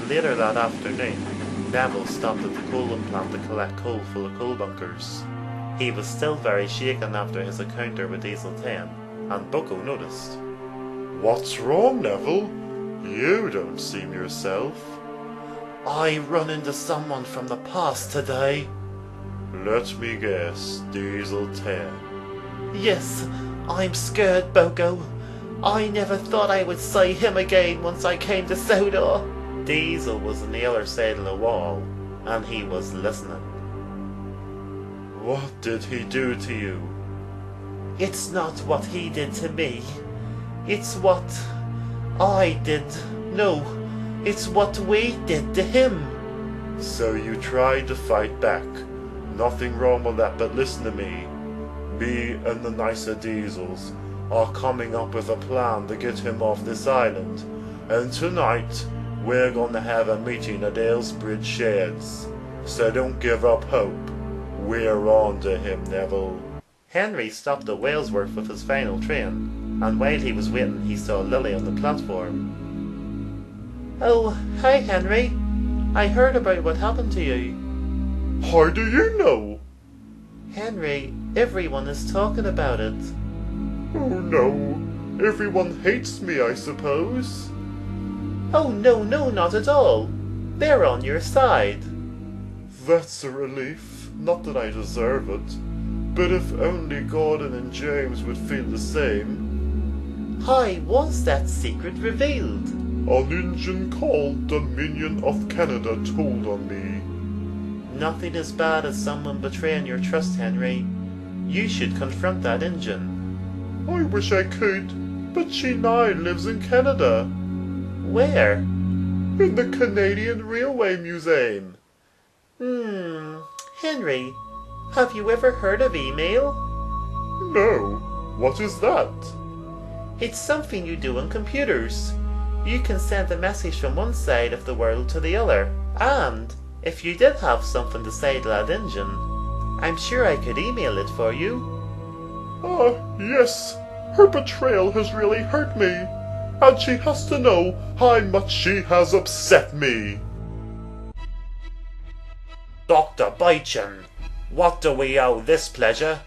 Later that afternoon, Neville stopped at the coal plant to collect coal for the coal bunkers. He was still very shaken after his encounter with Diesel 10, and Bucko noticed. What's wrong, Neville? You don't seem yourself. I run into someone from the past today. Let me guess, Diesel 10. Yes, I'm scared, Bucko. I never thought I would see him again once I came to Sodor. Diesel was on the other side of the wall, and he was listening. What did he do to you? It's not what he did to me. It's what I did. No, it's what we did to him. So you tried to fight back. Nothing wrong with that, but listen to me. Me and the nicer Diesels are coming up with a plan to get him off this island. And tonight, we're gonna have a meeting at Aylesbridge Sheds. So don't give up hope. We're on to him, Neville. Henry stopped at Walesworth with his final train, and while he was waiting he saw Lily on the platform. Oh, hi Henry. I heard about what happened to you. How do you know? Henry, everyone is talking about it. Oh no, everyone hates me, I suppose. Oh no, not at all. They're on your side. That's a relief. Not that I deserve it, but if only Gordon and James would feel the same. How was that secret revealed? An engine called Dominion of Canada told on me. Nothing as bad as someone betraying your trust, Henry. You should confront that engine. I wish I could, but she now lives in Canada. Where? In the Canadian Railway Museum. Henry, have you ever heard of email? No. What is that? It's something you do on computers. You can send a message from one side of the world to the other. And if you did have something to say to that engine, I'm sure I could email it for you. Ah, yes. Her betrayal has really hurt me. And she has to know how much she has upset me. Dr. Beichin, what do we owe this pleasure?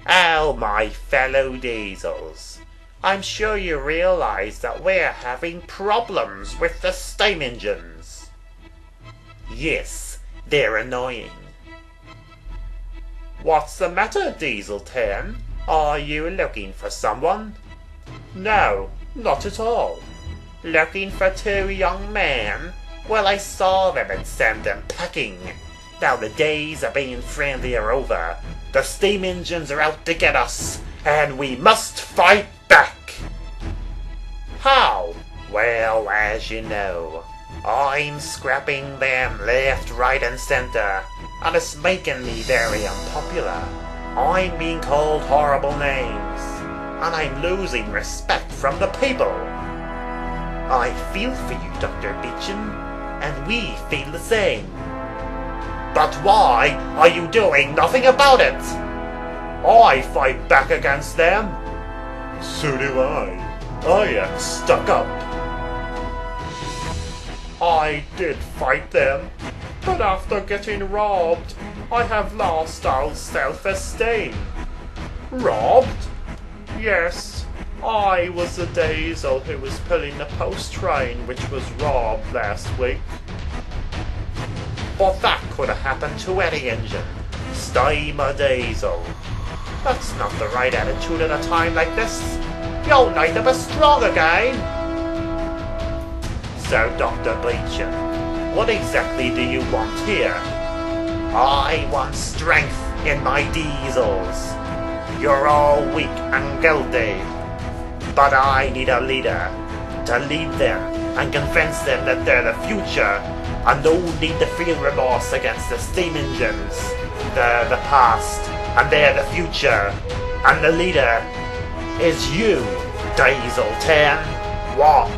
Oh, my fellow Diesels, I'm sure you realise that we're having problems with the steam engines. Yes, they're annoying. What's the matter, Diesel 10? Are you looking for someone? No, not at all. Looking for two young men? Well, I saw them and sent them packing. Now the days of being friendly are over. The steam engines are out to get us, and we must fight back. How? Well, as you know, I'm scrapping them left, right and centre, and it's making me very unpopular. I'm being called horrible names, and I'm losing respect from the people. I feel for you, Dr. Beichin, and we feel the same. But why are you doing nothing about it? I fight back against them. So do I. I am stuck up. I did fight them, but after getting robbed, I have lost all self-esteem. Robbed? Yes, I was the Diesel who was pulling the post train which was robbed last week. But that could have happened to any engine. Steam or Diesel. That's not the right attitude at a time like this. You'll need to be strong again. So, Dr. Beichin, what exactly do you want here? I want strength in my Diesels. You're all weak and guilty. But I need a leader to lead them and convince them that they're the future, and no need to feel remorse against the steam engines. They're the past, and they're the future, and the leader is you, Diesel 10. What?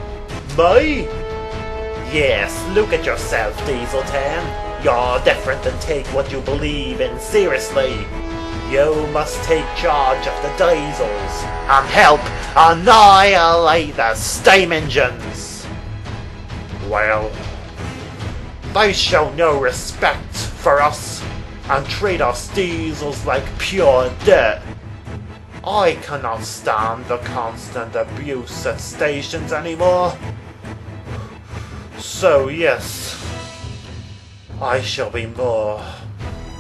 Me? Yes, look at yourself, Diesel 10. You're different and take what you believe in seriously. You must take charge of the Diesels and help annihilate the steam engines. Well, They show no respect for us and treat us diesels like pure dirt. I cannot stand the constant abuse at stations anymore. So yes, I shall be more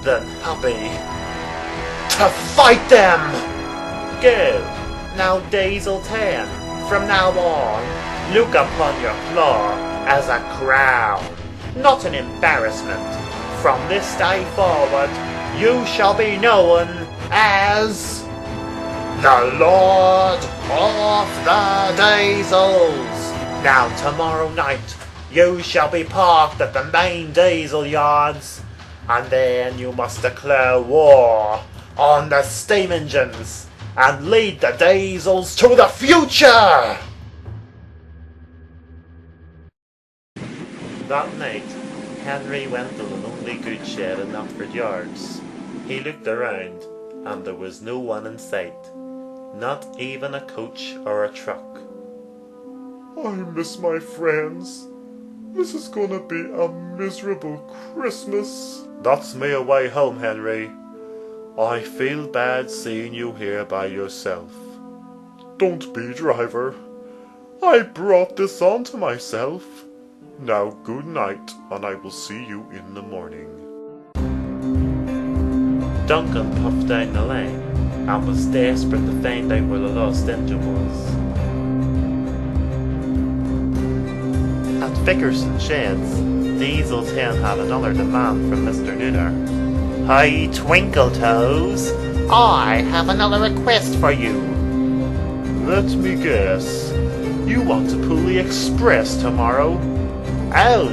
than happy to fight them! Go! Now Diesel 10, from now on, look upon your flaw as a crown, not an embarrassment. From this day forward, you shall be known as the Lord of the Diesels. Now tomorrow night, you shall be parked at the main diesel yards, and then you must declare war on the steam engines and lead the diesels to the future! That night, Henry went to the lonely goods shed in Oxford Yards. He looked around, and there was no one in sight, not even a coach or a truck. I miss my friends. This is gonna be a miserable Christmas. That's me away home, Henry. I feel bad seeing you here by yourself. Don't be, driver. I brought this on to myself. Now good night, and I will see you in the morning. Duncan puffed down the lane and was desperate to find out where the lost engine was. At Vickerson Sheds, Diesel 10 had another demand from Mr. Nooner. Hey, Twinkle Toes, I have another request for you. Let me guess. You want to pull the express tomorrow? Oh,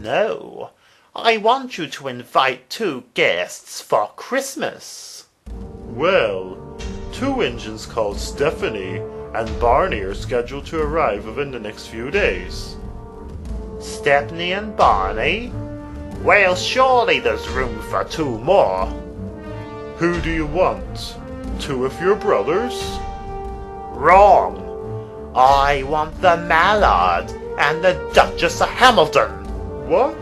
no. I want you to invite 2 guests for Christmas. Well, 2 engines called Stephanie and Barney are scheduled to arrive within the next few days. Stephanie and Barney? Well, surely there's room for 2 more. Who do you want? 2 of your brothers? Wrong. I want the Mallard and the Duchess of Hamilton. What?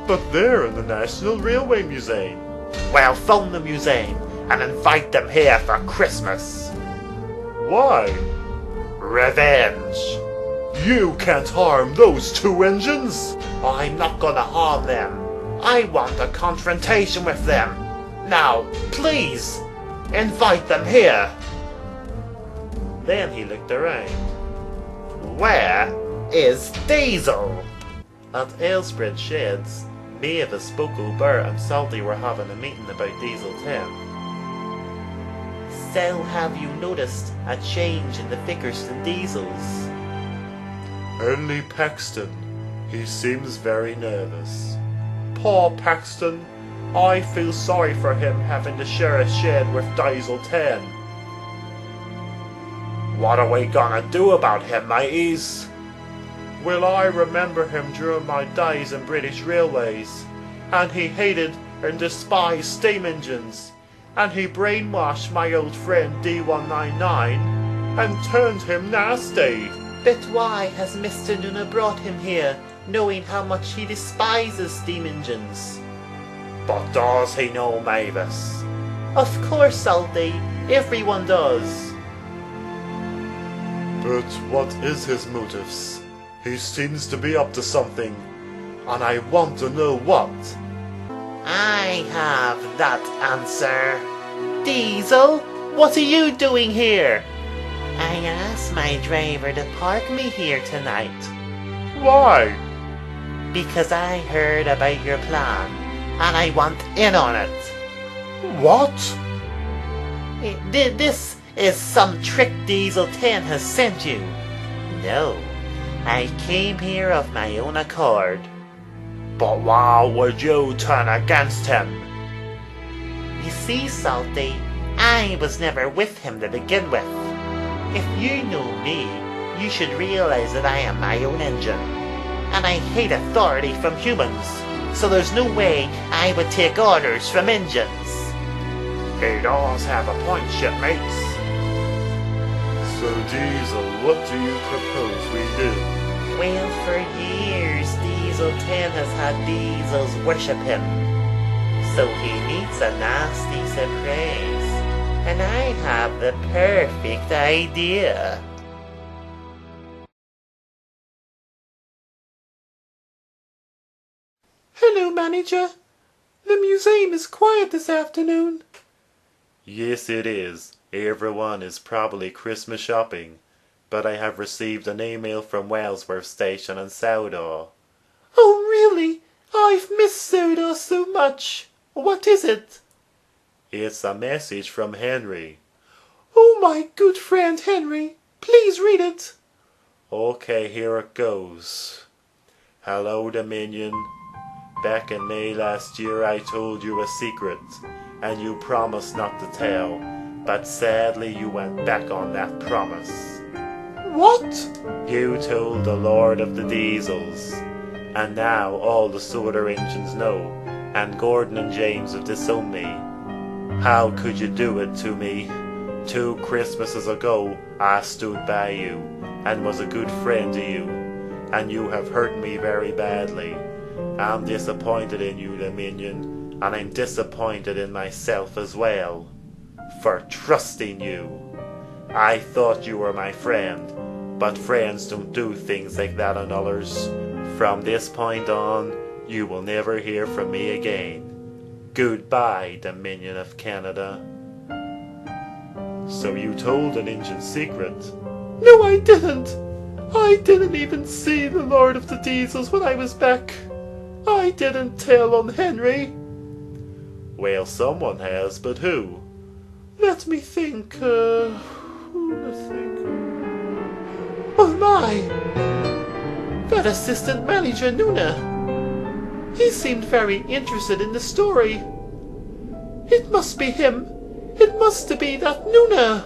But they're in the National Railway Museum. Well, phone the museum and invite them here for Christmas. Why? Revenge. You can't harm those 2 engines. I'm not gonna harm them. I want a confrontation with them. Now, please, invite them here. Then he looked around. Where is Diesel? At Aylesbridge Sheds, Mavis, Spoko, Burr and Salty were having a meeting about Diesel 10. So have you noticed a change in the Vickerson diesels? Only Paxton. He seems very nervous. Poor Paxton. I feel sorry for him having to share a shed with Diesel 10. What are we gonna do about him, mateys? Well, I remember him during my days in British Railways, and he hated and despised steam engines, and he brainwashed my old friend D199 and turned him nasty. But why has Mr. Nooner brought him here, knowing how much he despises steam engines? But does he know, Mavis? Of course, Salty. Everyone does. But what is his motives? He seems to be up to something, and I want to know what. I have that answer. Diesel, what are you doing here? I asked my driver to park me here tonight. Why? Because I heard about your plan, and I want in on it. What? This is some trick Diesel 10 has sent you. No, I came here of my own accord. But why would you turn against him? You see, Salty, I was never with him to begin with. If you know me, you should realize that I am my own engine. And I hate authority from humans, so there's no way I would take orders from engines. He does have a point, shipmates. So, Diesel, what do you propose we do? Well, for years, Diesel 10 has had Diesels worship him. So he needs a nasty surprise. And I have the perfect idea. Hello, manager. The museum is quiet this afternoon. Yes, it is. Everyone is probably Christmas shopping. But I have received an email from Wellsworth Station in Sodor. Oh, really? I've missed Sodor so much. What is it? It's a message from Henry. Oh, my good friend Henry. Please read it. Okay, here it goes. Hello, Dominion. Back in May last year I told you a secret, and you promised not to tell, but sadly you went back on that promise. What? You told the Lord of the Diesels, and now all the Sodor engines know, and Gordon and James have disowned me. How could you do it to me? 2 Christmases ago I stood by you, and was a good friend to you, and you have hurt me very badly. I'm disappointed in you, Dominion, and I'm disappointed in myself as well, for trusting you. I thought you were my friend, but friends don't do things like that on others. From this point on, you will never hear from me again. Goodbye, Dominion of Canada. So you told an engine secret? No, I didn't. I didn't even see the Lord of the Diesels when I was back. I didn't tell on Henry. Well, someone has, but who? Let me think. Oh my! That assistant manager, Nuna. He seemed very interested in the story. It must be him. It must be that Nuna.